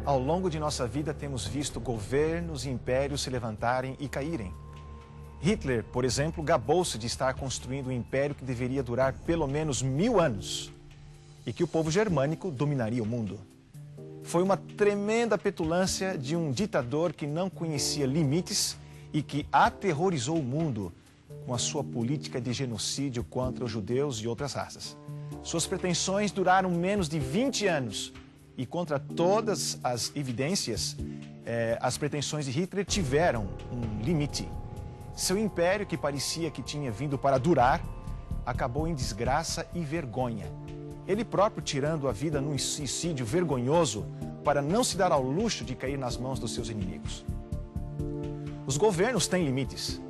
Ao longo de nossa vida, temos visto governos e impérios se levantarem e caírem. Hitler, por exemplo, gabou-se de estar construindo um império que deveria durar pelo menos 1000 anos e que o povo germânico dominaria o mundo. Foi uma tremenda petulância de um ditador que não conhecia limites e que aterrorizou o mundo com a sua política de genocídio contra os judeus e outras raças. Suas pretensões duraram menos de 20 anos e, contra todas as evidências, as pretensões de Hitler tiveram um limite. Seu império, que parecia que tinha vindo para durar, acabou em desgraça e vergonha. Ele próprio tirando a vida num suicídio vergonhoso para não se dar ao luxo de cair nas mãos dos seus inimigos. Os governos têm limites.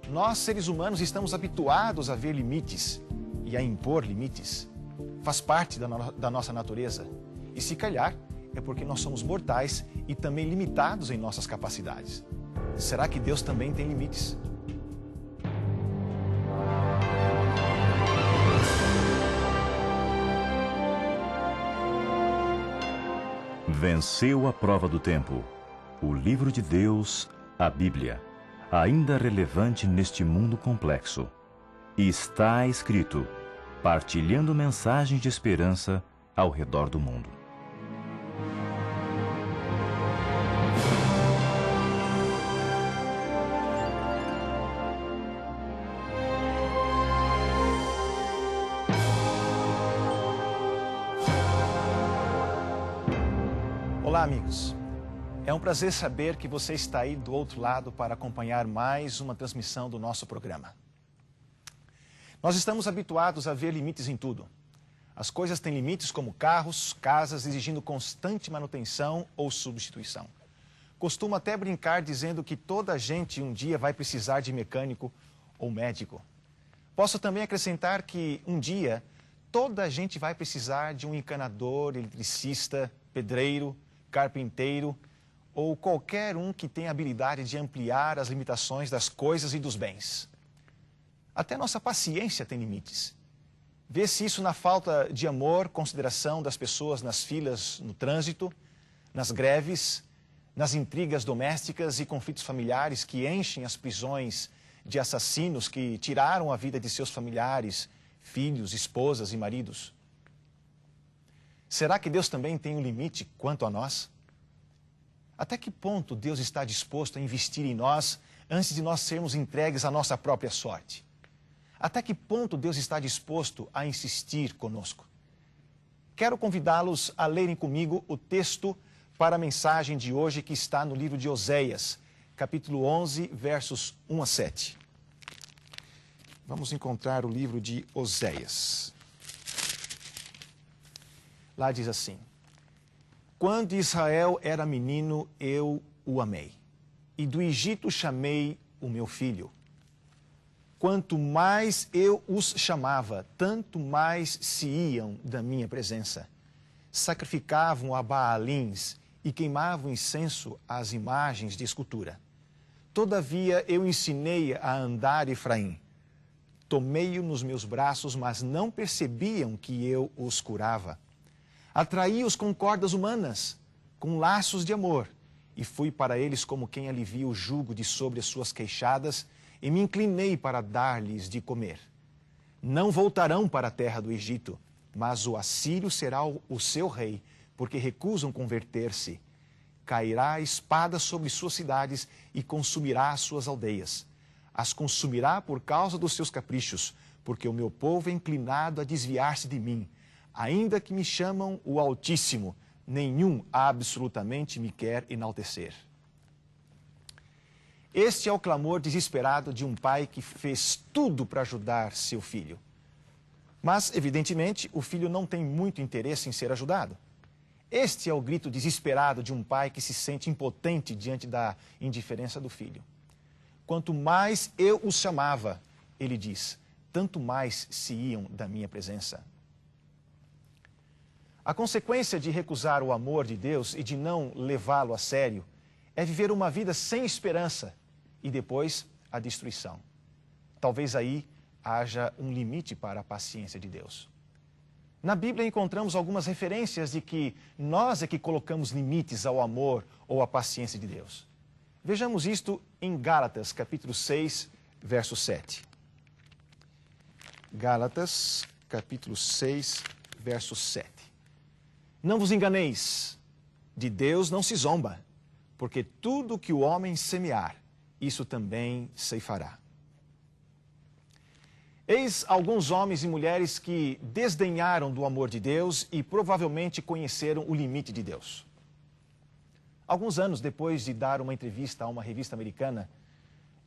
Nós, seres humanos, estamos habituados a ver limites e a impor limites. Faz parte da nossa natureza. E se calhar, é porque nós somos mortais e também limitados em nossas capacidades. Será que Deus também tem limites? Venceu a prova do tempo. O livro de Deus, a Bíblia, ainda relevante neste mundo complexo. E está escrito, partilhando mensagens de esperança ao redor do mundo. Olá, amigos. É um prazer saber que você está aí do outro lado para acompanhar mais uma transmissão do nosso programa. Nós estamos habituados a ver limites em tudo. As coisas têm limites como carros, casas, exigindo constante manutenção ou substituição. Costumo até brincar dizendo que toda a gente um dia vai precisar de mecânico ou médico. Posso também acrescentar que um dia toda a gente vai precisar de um encanador, eletricista, pedreiro, carpinteiro ou qualquer um que tenha a habilidade de ampliar as limitações das coisas e dos bens. Até nossa paciência tem limites. Vê-se isso na falta de amor, consideração das pessoas nas filas, no trânsito, nas greves, nas intrigas domésticas e conflitos familiares que enchem as prisões de assassinos que tiraram a vida de seus familiares, filhos, esposas e maridos. Será que Deus também tem um limite quanto a nós? Até que ponto Deus está disposto a investir em nós antes de nós sermos entregues à nossa própria sorte? Até que ponto Deus está disposto a insistir conosco? Quero convidá-los a lerem comigo o texto para a mensagem de hoje que está no livro de Oséias, capítulo 11, versos 1 a 7. Vamos encontrar o livro de Oséias. Lá diz assim: quando Israel era menino, eu o amei, e do Egito chamei o meu filho. Quanto mais eu os chamava, tanto mais se iam da minha presença. Sacrificavam a Baalins e queimavam incenso às imagens de escultura. Todavia eu ensinei a andar Efraim. Tomei-o nos meus braços, mas não percebiam que eu os curava. Atraí-os com cordas humanas, com laços de amor, e fui para eles como quem alivia o jugo de sobre as suas queixadas, e me inclinei para dar-lhes de comer. Não voltarão para a terra do Egito, mas o assírio será o seu rei, porque recusam converter-se. Cairá a espada sobre suas cidades e consumirá as suas aldeias. As consumirá por causa dos seus caprichos, porque o meu povo é inclinado a desviar-se de mim. Ainda que me chamam o Altíssimo, nenhum absolutamente me quer enaltecer. Este é o clamor desesperado de um pai que fez tudo para ajudar seu filho. Mas, evidentemente, o filho não tem muito interesse em ser ajudado. Este é o grito desesperado de um pai que se sente impotente diante da indiferença do filho. Quanto mais eu os chamava, ele diz, tanto mais se iam da minha presença. A consequência de recusar o amor de Deus e de não levá-lo a sério é viver uma vida sem esperança e depois a destruição. Talvez aí haja um limite para a paciência de Deus. Na Bíblia encontramos algumas referências de que nós é que colocamos limites ao amor ou à paciência de Deus. Vejamos isto em Gálatas, capítulo 6, verso 7. Gálatas, capítulo 6, verso 7. Não vos enganeis, de Deus não se zomba, porque tudo que o homem semear, isso também ceifará. Eis alguns homens e mulheres que desdenharam do amor de Deus e provavelmente conheceram o limite de Deus. Alguns anos depois de dar uma entrevista a uma revista americana,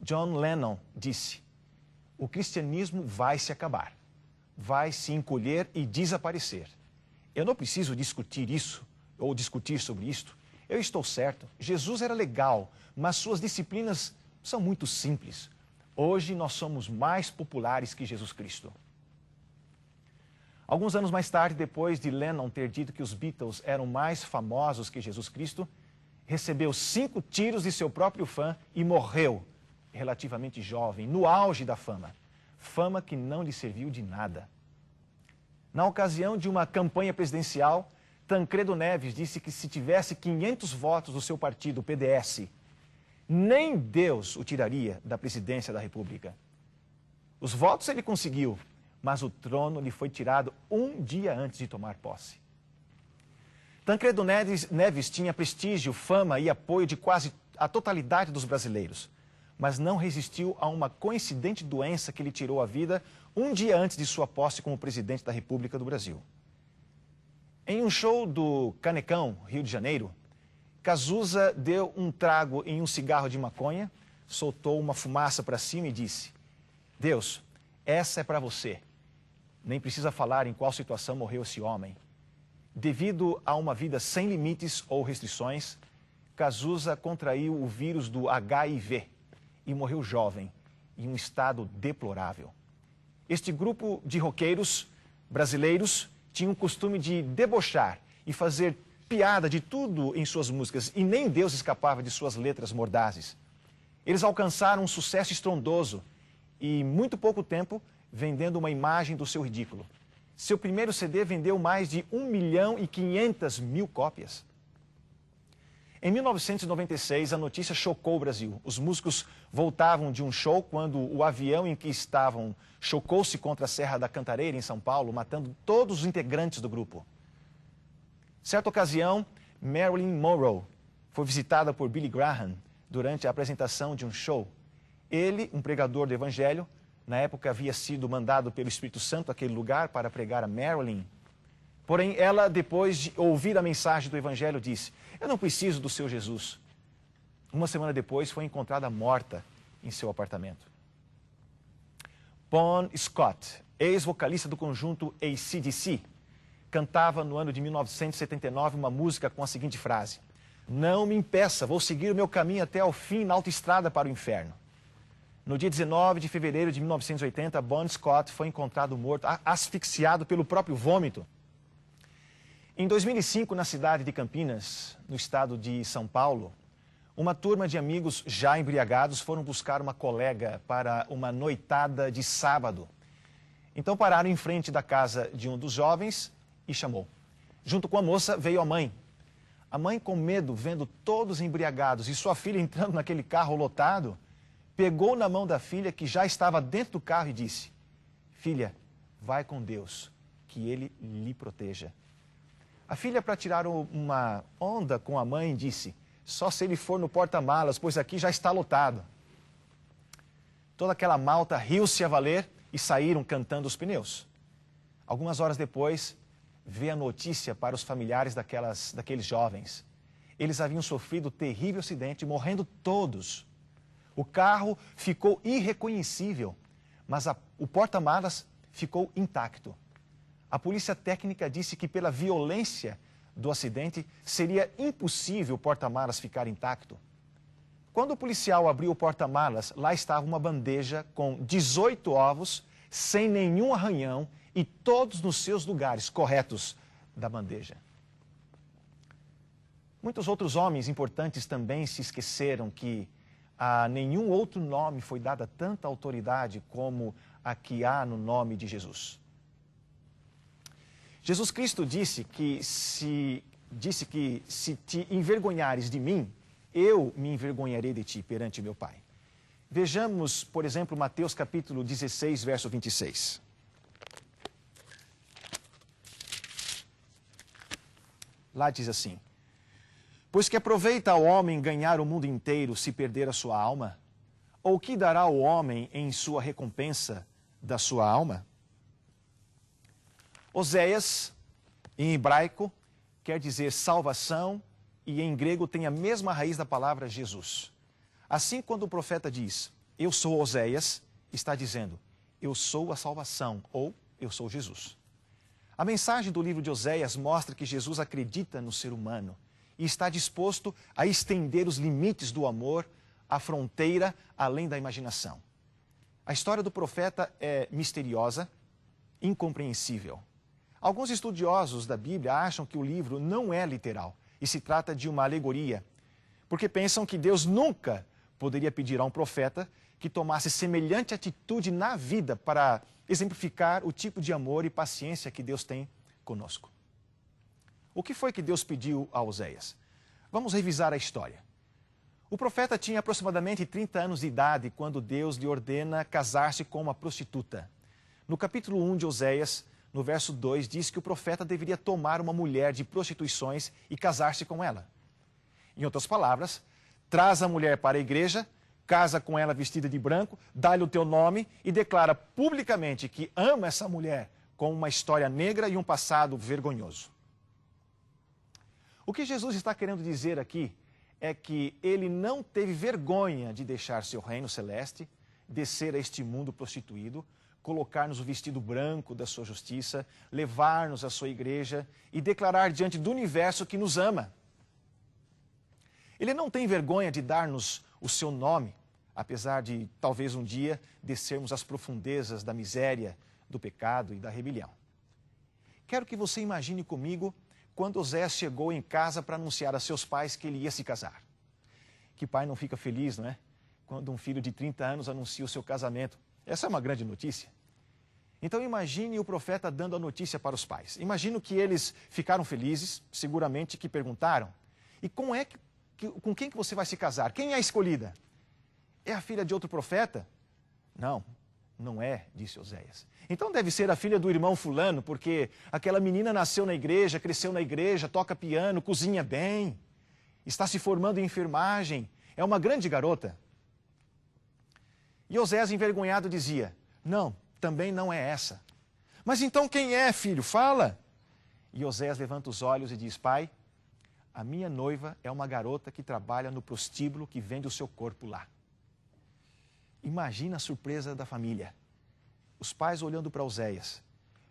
John Lennon disse: o cristianismo vai se acabar, vai se encolher e desaparecer. Eu não preciso discutir isso ou discutir sobre isto. Eu estou certo, Jesus era legal, mas suas disciplinas são muito simples. Hoje nós somos mais populares que Jesus Cristo. Alguns anos mais tarde, depois de Lennon ter dito que os Beatles eram mais famosos que Jesus Cristo, recebeu 5 tiros de seu próprio fã e morreu, relativamente jovem, no auge da fama. Fama que não lhe serviu de nada. Na ocasião de uma campanha presidencial, Tancredo Neves disse que se tivesse 500 votos do seu partido, o PDS, nem Deus o tiraria da presidência da República. Os votos ele conseguiu, mas o trono lhe foi tirado um dia antes de tomar posse. Tancredo Neves tinha prestígio, fama e apoio de quase a totalidade dos brasileiros, mas não resistiu a uma coincidente doença que lhe tirou a vida um dia antes de sua posse como presidente da República do Brasil. Em um show do Canecão, Rio de Janeiro, Cazuza deu um trago em um cigarro de maconha, soltou uma fumaça para cima e disse: Deus, essa é para você. Nem precisa falar em qual situação morreu esse homem. Devido a uma vida sem limites ou restrições, Cazuza contraiu o vírus do HIV e morreu jovem, em um estado deplorável. Este grupo de roqueiros brasileiros tinha o costume de debochar e fazer piada de tudo em suas músicas, e nem Deus escapava de suas letras mordazes. Eles alcançaram um sucesso estrondoso e, em muito pouco tempo, vendendo uma imagem do seu ridículo. Seu primeiro CD vendeu mais de 1.500.000 cópias. Em 1996, a notícia chocou o Brasil. Os músicos voltavam de um show quando o avião em que estavam chocou-se contra a Serra da Cantareira, em São Paulo, matando todos os integrantes do grupo. Certa ocasião, Marilyn Monroe foi visitada por Billy Graham durante a apresentação de um show. Ele, um pregador do Evangelho, na época havia sido mandado pelo Espírito Santo àquele lugar para pregar a Marilyn. Porém, ela, depois de ouvir a mensagem do Evangelho, disse: eu não preciso do seu Jesus. Uma semana depois, foi encontrada morta em seu apartamento. Bon Scott, ex-vocalista do conjunto AC/DC, cantava no ano de 1979 uma música com a seguinte frase: não me impeça, vou seguir o meu caminho até ao fim na autoestrada para o inferno. No dia 19 de fevereiro de 1980, Bon Scott foi encontrado morto, asfixiado pelo próprio vômito. Em 2005, na cidade de Campinas, no estado de São Paulo, uma turma de amigos já embriagados foram buscar uma colega para uma noitada de sábado. Então pararam em frente da casa de um dos jovens e chamou. Junto com a moça veio a mãe. A mãe, com medo, vendo todos embriagados e sua filha entrando naquele carro lotado, pegou na mão da filha, que já estava dentro do carro, e disse: filha, vai com Deus, que Ele lhe proteja. A filha, para tirar uma onda com a mãe, disse: só se ele for no porta-malas, pois aqui já está lotado. Toda aquela malta riu-se a valer e saíram cantando os pneus. Algumas horas depois, veio a notícia para os familiares daqueles jovens. Eles haviam sofrido terrível acidente, morrendo todos. O carro ficou irreconhecível, mas o porta-malas ficou intacto. A polícia técnica disse que, pela violência do acidente, seria impossível o porta-malas ficar intacto. Quando o policial abriu o porta-malas, lá estava uma bandeja com 18 ovos, sem nenhum arranhão e todos nos seus lugares corretos da bandeja. Muitos outros homens importantes também se esqueceram que a nenhum outro nome foi dada tanta autoridade como a que há no nome de Jesus. Jesus Cristo disse que se te envergonhares de mim, eu me envergonharei de ti perante meu Pai. Vejamos, por exemplo, Mateus capítulo 16, verso 26. Lá diz assim: pois que aproveita ao homem ganhar o mundo inteiro se perder a sua alma? Ou que dará o homem em sua recompensa da sua alma? Oséias, em hebraico, quer dizer salvação, e em grego tem a mesma raiz da palavra Jesus. Assim, quando o profeta diz, eu sou Oséias, está dizendo, eu sou a salvação, ou eu sou Jesus. A mensagem do livro de Oséias mostra que Jesus acredita no ser humano e está disposto a estender os limites do amor à fronteira além da imaginação. A história do profeta é misteriosa, incompreensível. Alguns estudiosos da Bíblia acham que o livro não é literal e se trata de uma alegoria, porque pensam que Deus nunca poderia pedir a um profeta que tomasse semelhante atitude na vida para exemplificar o tipo de amor e paciência que Deus tem conosco. O que foi que Deus pediu a Oséias? Vamos revisar a história. O profeta tinha aproximadamente 30 anos de idade quando Deus lhe ordena casar-se com uma prostituta. No capítulo 1 de Oséias, no verso 2, diz que o profeta deveria tomar uma mulher de prostituições e casar-se com ela. Em outras palavras, traz a mulher para a igreja, casa com ela vestida de branco, dá-lhe o teu nome e declara publicamente que ama essa mulher com uma história negra e um passado vergonhoso. O que Jesus está querendo dizer aqui é que ele não teve vergonha de deixar seu reino celeste, descer a este mundo prostituído, colocar-nos o vestido branco da sua justiça, levar-nos à sua igreja e declarar diante do universo que nos ama. Ele não tem vergonha de dar-nos o seu nome, apesar de talvez um dia descermos às profundezas da miséria, do pecado e da rebelião. Quero que você imagine comigo quando Oséias chegou em casa para anunciar a seus pais que ele ia se casar. Que pai não fica feliz, não é? Quando um filho de 30 anos anuncia o seu casamento. Essa é uma grande notícia. Então imagine o profeta dando a notícia para os pais. Imagino que eles ficaram felizes, seguramente que perguntaram, e com quem que você vai se casar? Quem é a escolhida? É a filha de outro profeta? Não, não é, disse Oséias. Então deve ser a filha do irmão fulano, porque aquela menina nasceu na igreja, cresceu na igreja, toca piano, cozinha bem, está se formando em enfermagem, é uma grande garota. E Oséias, envergonhado, dizia, não, também não é essa. Mas então quem é, filho? Fala. E Oséias levanta os olhos e diz, pai, a minha noiva é uma garota que trabalha no prostíbulo que vende o seu corpo lá. Imagina a surpresa da família. Os pais olhando para Oséias.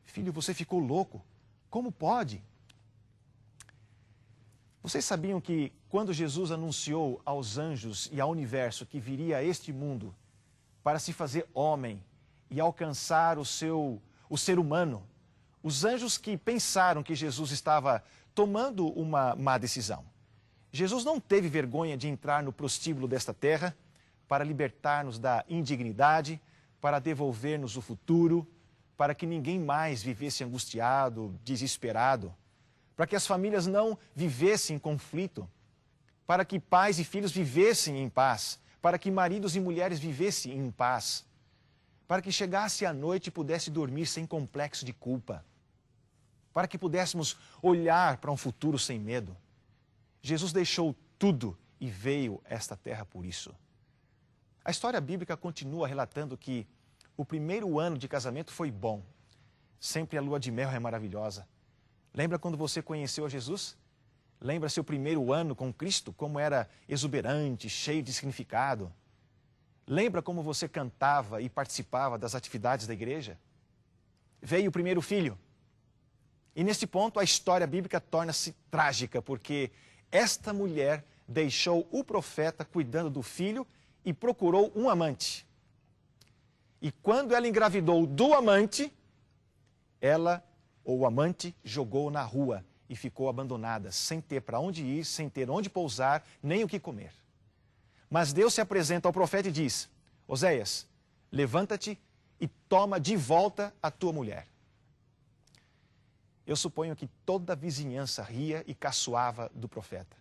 Filho, você ficou louco? Como pode? Vocês sabiam que quando Jesus anunciou aos anjos e ao universo que viria a este mundo para se fazer homem e alcançar o ser humano, os anjos que pensaram que Jesus estava tomando uma má decisão. Jesus não teve vergonha de entrar no prostíbulo desta terra para libertar-nos da indignidade, para devolver-nos o futuro, para que ninguém mais vivesse angustiado, desesperado, para que as famílias não vivessem em conflito, para que pais e filhos vivessem em paz, para que maridos e mulheres vivessem em paz, para que chegasse à noite e pudesse dormir sem complexo de culpa, para que pudéssemos olhar para um futuro sem medo. Jesus deixou tudo e veio a esta terra por isso. A história bíblica continua relatando que o primeiro ano de casamento foi bom. Sempre a lua de mel é maravilhosa. Lembra quando você conheceu a Jesus? Lembra seu primeiro ano com Cristo, como era exuberante, cheio de significado? Lembra como você cantava e participava das atividades da igreja? Veio o primeiro filho. E neste ponto a história bíblica torna-se trágica, porque esta mulher deixou o profeta cuidando do filho e procurou um amante. E quando ela engravidou do amante, ela, ou o amante, jogou na rua e ficou abandonada, sem ter para onde ir, sem ter onde pousar, nem o que comer. Mas Deus se apresenta ao profeta e diz, Oséias, levanta-te e toma de volta a tua mulher. eu suponho que toda a vizinhança ria e caçoava do profeta.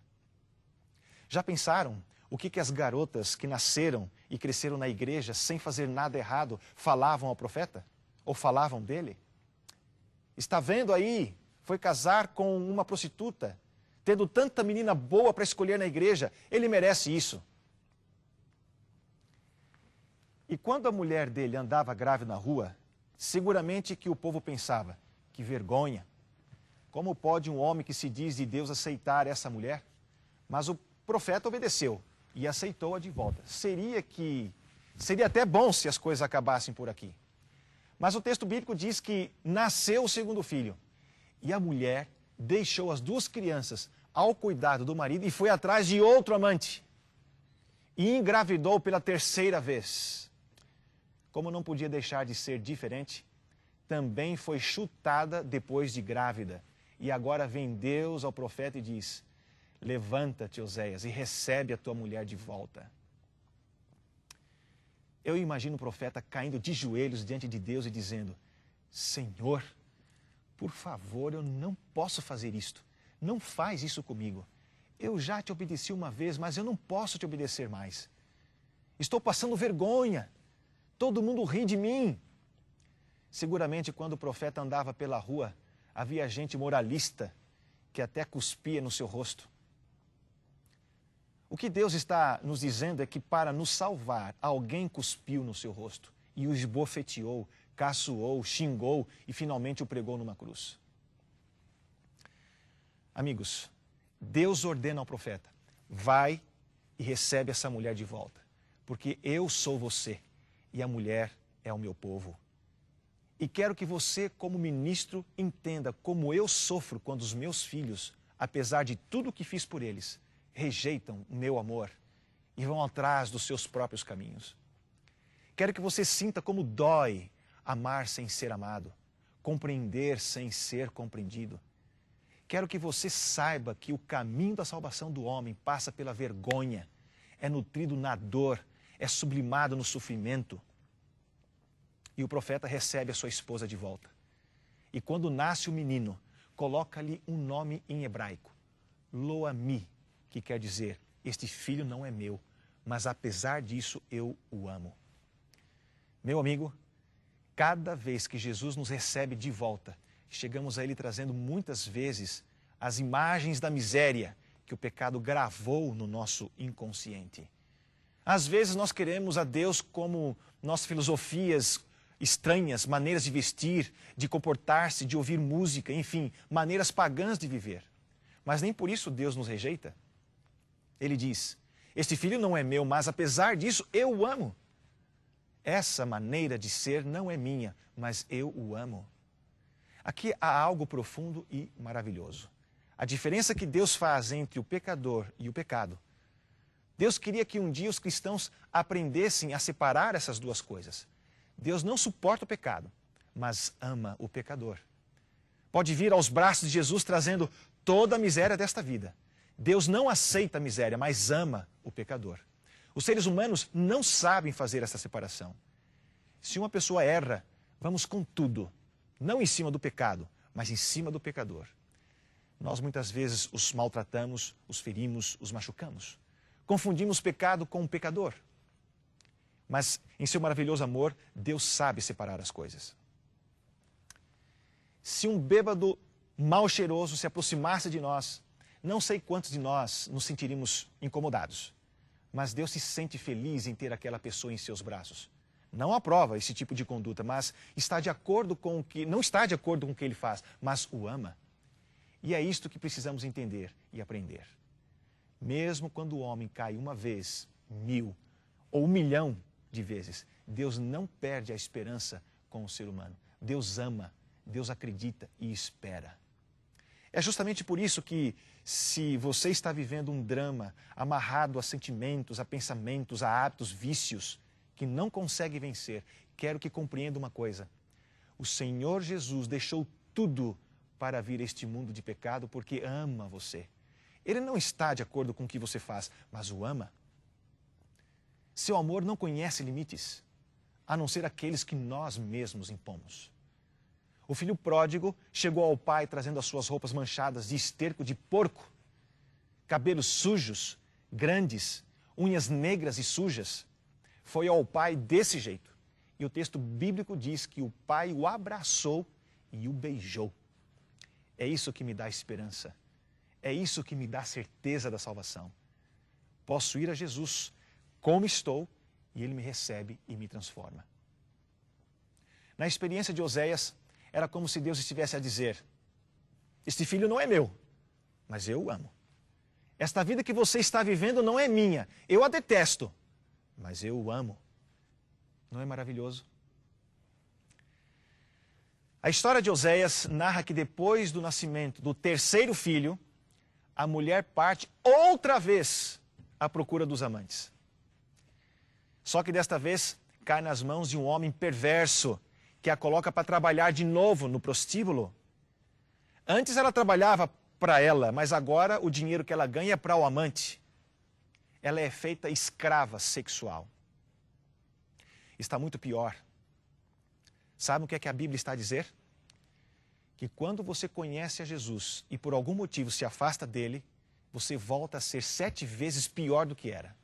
Já pensaram o que as garotas que nasceram e cresceram na igreja sem fazer nada errado falavam ao profeta? Ou falavam dele? Está vendo aí? Foi casar com uma prostituta, tendo tanta menina boa para escolher na igreja, ele merece isso. E quando a mulher dele andava grávida na rua, seguramente que o povo pensava, que vergonha. Como pode um homem que se diz de Deus aceitar essa mulher? Mas o profeta obedeceu e aceitou-a de volta. Seria até bom se as coisas acabassem por aqui. Mas o texto bíblico diz que nasceu o segundo filho. E a mulher deixou as duas crianças ao cuidado do marido e foi atrás de outro amante. E engravidou pela terceira vez. Como não podia deixar de ser diferente, também foi chutada depois de grávida. E agora vem Deus ao profeta e diz, levanta-te, Oséias, e recebe a tua mulher de volta. Eu imagino o profeta caindo de joelhos diante de Deus e dizendo, Senhor, por favor, eu não posso fazer isto. Não faz isso comigo. Eu já te obedeci uma vez, mas eu não posso te obedecer mais. Estou passando vergonha. Todo mundo ri de mim. Seguramente, quando o profeta andava pela rua, havia gente moralista que até cuspia no seu rosto. O que Deus está nos dizendo é que para nos salvar, alguém cuspiu no seu rosto e o esbofeteou, caçoou, xingou e finalmente o pregou numa cruz. Amigos, Deus ordena ao profeta, vai e recebe essa mulher de volta, porque eu sou você e a mulher é o meu povo. E quero que você, como ministro, entenda como eu sofro quando os meus filhos, apesar de tudo o que fiz por eles, rejeitam o meu amor e vão atrás dos seus próprios caminhos. Quero que você sinta como dói amar sem ser amado, compreender sem ser compreendido. Quero que você saiba que o caminho da salvação do homem passa pela vergonha, é nutrido na dor, é sublimado no sofrimento. E o profeta recebe a sua esposa de volta. E quando nasce o menino, coloca-lhe um nome em hebraico, Lo-Ami, que quer dizer, este filho não é meu, mas apesar disso eu o amo. Meu amigo, cada vez que Jesus nos recebe de volta, chegamos a Ele trazendo muitas vezes as imagens da miséria que o pecado gravou no nosso inconsciente. Às vezes nós queremos a Deus como nossas filosofias estranhas, maneiras de vestir, de comportar-se, de ouvir música, enfim, maneiras pagãs de viver. Mas nem por isso Deus nos rejeita. Ele diz, este filho não é meu, mas apesar disso eu o amo. Essa maneira de ser não é minha, mas eu o amo. Aqui há algo profundo e maravilhoso. A diferença que Deus faz entre o pecador e o pecado. Deus queria que um dia os cristãos aprendessem a separar essas duas coisas. Deus não suporta o pecado, mas ama o pecador. Pode vir aos braços de Jesus trazendo toda a miséria desta vida. Deus não aceita a miséria, mas ama o pecador. Os seres humanos não sabem fazer essa separação. Se uma pessoa erra, vamos com tudo. Não em cima do pecado, mas em cima do pecador. Nós muitas vezes os maltratamos, os ferimos, os machucamos. Confundimos pecado com o pecador. Mas em seu maravilhoso amor, Deus sabe separar as coisas. Se um bêbado mal cheiroso se aproximasse de nós, não sei quantos de nós nos sentiríamos incomodados. Mas Deus se sente feliz em ter aquela pessoa em seus braços. Não aprova esse tipo de conduta, mas está de acordo com o que, não está de acordo com o que ele faz, mas o ama. E é isto que precisamos entender e aprender. Mesmo quando o homem cai uma vez, 1000 ou 1.000.000 de vezes, Deus não perde a esperança com o ser humano. Deus ama, Deus acredita e espera. É justamente por isso que, se você está vivendo um drama amarrado a sentimentos, a pensamentos, a hábitos, vícios, que não consegue vencer, quero que compreenda uma coisa. O Senhor Jesus deixou tudo para vir a este mundo de pecado porque ama você. Ele não está de acordo com o que você faz, mas o ama. Seu amor não conhece limites, a não ser aqueles que nós mesmos impomos. O filho pródigo chegou ao pai trazendo as suas roupas manchadas de esterco de porco, cabelos sujos, grandes, unhas negras e sujas. Foi ao pai desse jeito. E o texto bíblico diz que o pai o abraçou e o beijou. É isso que me dá esperança. É isso que me dá certeza da salvação. Posso ir a Jesus como estou e Ele me recebe e me transforma. Na experiência de Oséias, era como se Deus estivesse a dizer: este filho não é meu, mas eu o amo. Esta vida que você está vivendo não é minha, eu a detesto, mas eu o amo. Não é maravilhoso? A história de Oséias narra que depois do nascimento do terceiro filho, a mulher parte outra vez à procura dos amantes. Só que desta vez cai nas mãos de um homem perverso que a coloca para trabalhar de novo no prostíbulo. Antes ela trabalhava para ela, mas agora o dinheiro que ela ganha é para o amante. Ela é feita escrava sexual. Está muito pior. Sabe o que é que a Bíblia está a dizer? Que quando você conhece a Jesus e por algum motivo se afasta dele, você volta a ser 7 vezes pior do que era.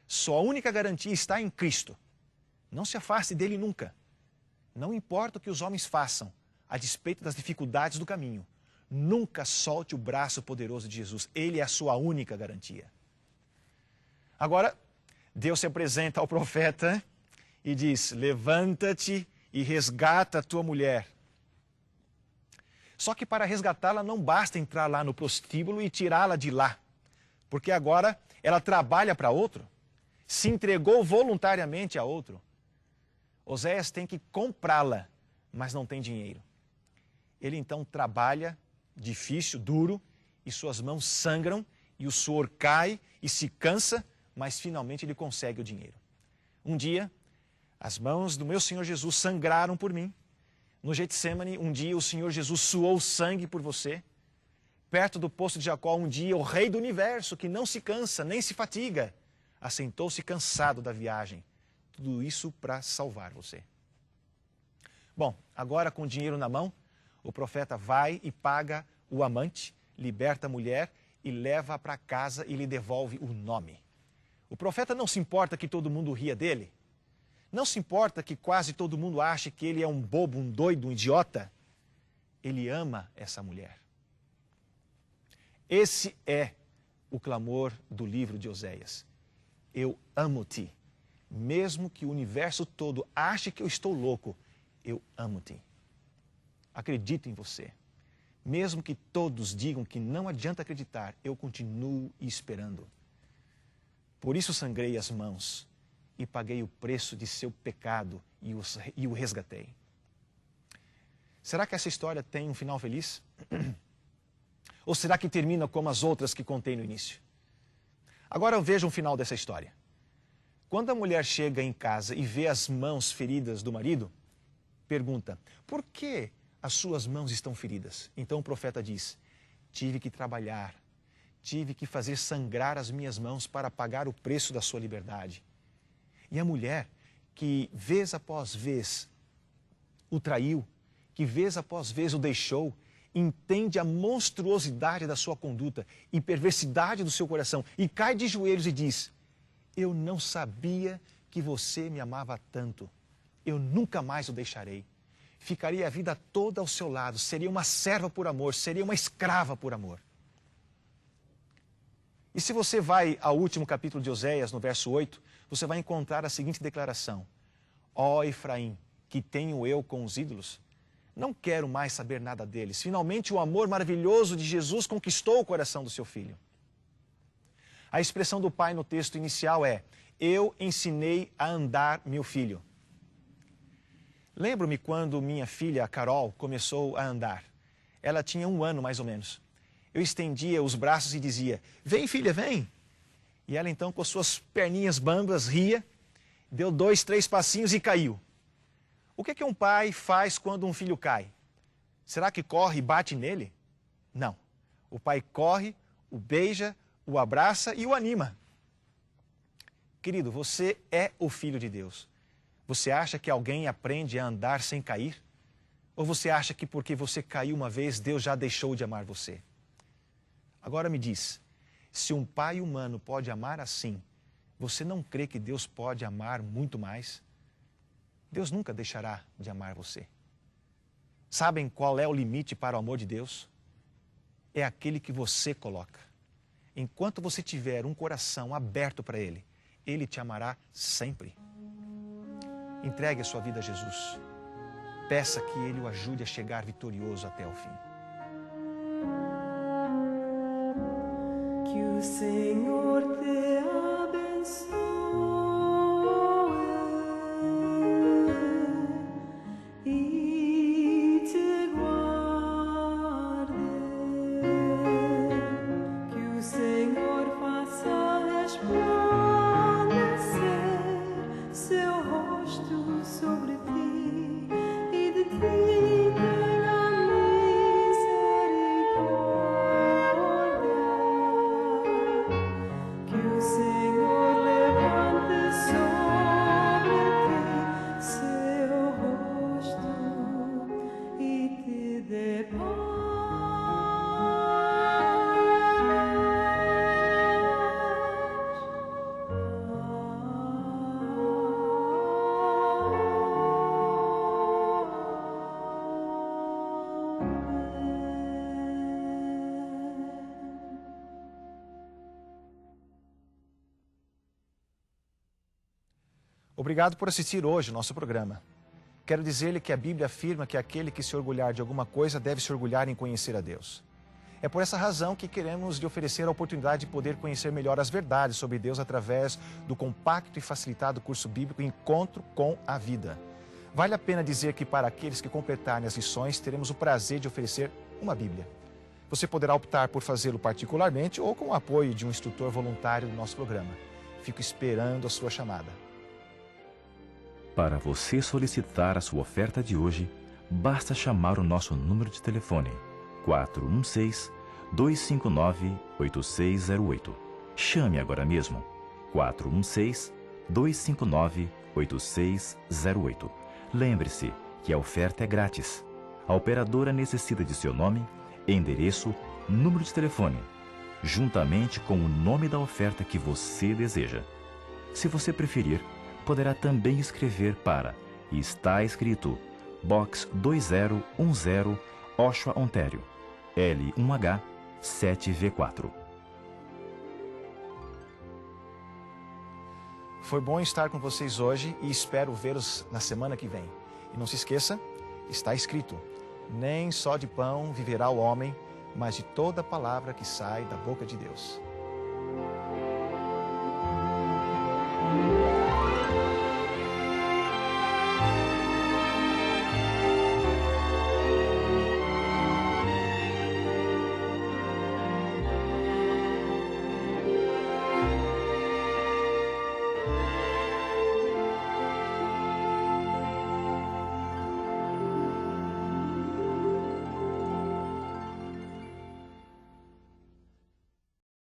Sua única garantia está em Cristo. Não se afaste dele nunca. Não importa o que os homens façam, a despeito das dificuldades do caminho, nunca solte o braço poderoso de Jesus. Ele é a sua única garantia. Agora, Deus se apresenta ao profeta e diz: levanta-te e resgata a tua mulher. Só que para resgatá-la não basta entrar lá no prostíbulo e tirá-la de lá, porque agora ela trabalha para outro, se entregou voluntariamente a outro. Oséias tem que comprá-la, mas não tem dinheiro. Ele então trabalha, difícil, duro, e suas mãos sangram, e o suor cai e se cansa, mas finalmente ele consegue o dinheiro. Um dia, as mãos do meu Senhor Jesus sangraram por mim. No Getsêmani, um dia o Senhor Jesus suou sangue por você. Perto do poço de Jacó, um dia o Rei do Universo, que não se cansa nem se fatiga, assentou-se cansado da viagem. Tudo isso para salvar você. Bom, agora com o dinheiro na mão, o profeta vai e paga o amante, liberta a mulher e leva para casa e lhe devolve o nome. O profeta não se importa que todo mundo ria dele. Não se importa que quase todo mundo ache que ele é um bobo, um doido, um idiota. Ele ama essa mulher. Esse é o clamor do livro de Oséias. Eu amo-te. Mesmo que o universo todo ache que eu estou louco, eu amo-te. Acredito em você. Mesmo que todos digam que não adianta acreditar, eu continuo esperando. Por isso sangrei as mãos e paguei o preço de seu pecado e o resgatei. Será que essa história tem um final feliz? Ou será que termina como as outras que contei no início? Agora veja o final dessa história. Quando a mulher chega em casa e vê as mãos feridas do marido, pergunta: por que as suas mãos estão feridas? Então o profeta diz: tive que trabalhar, tive que fazer sangrar as minhas mãos para pagar o preço da sua liberdade. E a mulher, que vez após vez o traiu, que vez após vez o deixou, entende a monstruosidade da sua conduta e perversidade do seu coração e cai de joelhos e diz: eu não sabia que você me amava tanto. Eu nunca mais o deixarei. Ficaria a vida toda ao seu lado. Seria uma serva por amor. Seria uma escrava por amor. E se você vai ao último capítulo de Oséias, no verso 8, você vai encontrar a seguinte declaração: ó Efraim, que tenho eu com os ídolos? Não quero mais saber nada deles. Finalmente o amor maravilhoso de Jesus conquistou o coração do seu filho. A expressão do pai no texto inicial é: eu ensinei a andar meu filho. Lembro-me quando minha filha, Carol, começou a andar. Ela tinha 1 ano mais ou menos. Eu estendia os braços e dizia: vem filha, vem. E ela então com suas perninhas bambas ria, deu 2, 3 passinhos e caiu. O que é que um pai faz quando um filho cai? Será que corre e bate nele? Não. O pai corre, o beija, o abraça e o anima. Querido, você é o filho de Deus. Você acha que alguém aprende a andar sem cair? Ou você acha que porque você caiu uma vez, Deus já deixou de amar você? Agora me diz, se um pai humano pode amar assim, você não crê que Deus pode amar muito mais? Deus nunca deixará de amar você. Sabem qual é o limite para o amor de Deus? É aquele que você coloca. Enquanto você tiver um coração aberto para Ele, Ele te amará sempre. Entregue a sua vida a Jesus. Peça que Ele o ajude a chegar vitorioso até o fim. Que o Senhor te abençoe e te guarde. Que o Senhor faça resplandecer seu rosto sobre ti e de ti tenha misericórdia. Que o Senhor levante sobre ti seu rosto e te dê Obrigado por assistir hoje o nosso programa. Quero dizer-lhe que a Bíblia afirma que aquele que se orgulhar de alguma coisa deve se orgulhar em conhecer a Deus. É por essa razão que queremos lhe oferecer a oportunidade de poder conhecer melhor as verdades sobre Deus através do compacto e facilitado curso bíblico Encontro com a Vida. Vale a pena dizer que para aqueles que completarem as lições, teremos o prazer de oferecer uma Bíblia. Você poderá optar por fazê-lo particularmente ou com o apoio de um instrutor voluntário do nosso programa. Fico esperando a sua chamada. Para você solicitar a sua oferta de hoje, basta chamar o nosso número de telefone 416-259-8608. Chame agora mesmo 416-259-8608. Lembre-se que a oferta é grátis. A operadora necessita de seu nome, endereço, número de telefone, juntamente com o nome da oferta que você deseja. Se você preferir, poderá também escrever para Está Escrito, Box 2010, Oshawa, Ontário, L1H 7V4. Foi bom estar com vocês hoje e espero vê-los na semana que vem. E não se esqueça, está escrito, nem só de pão viverá o homem, mas de toda palavra que sai da boca de Deus.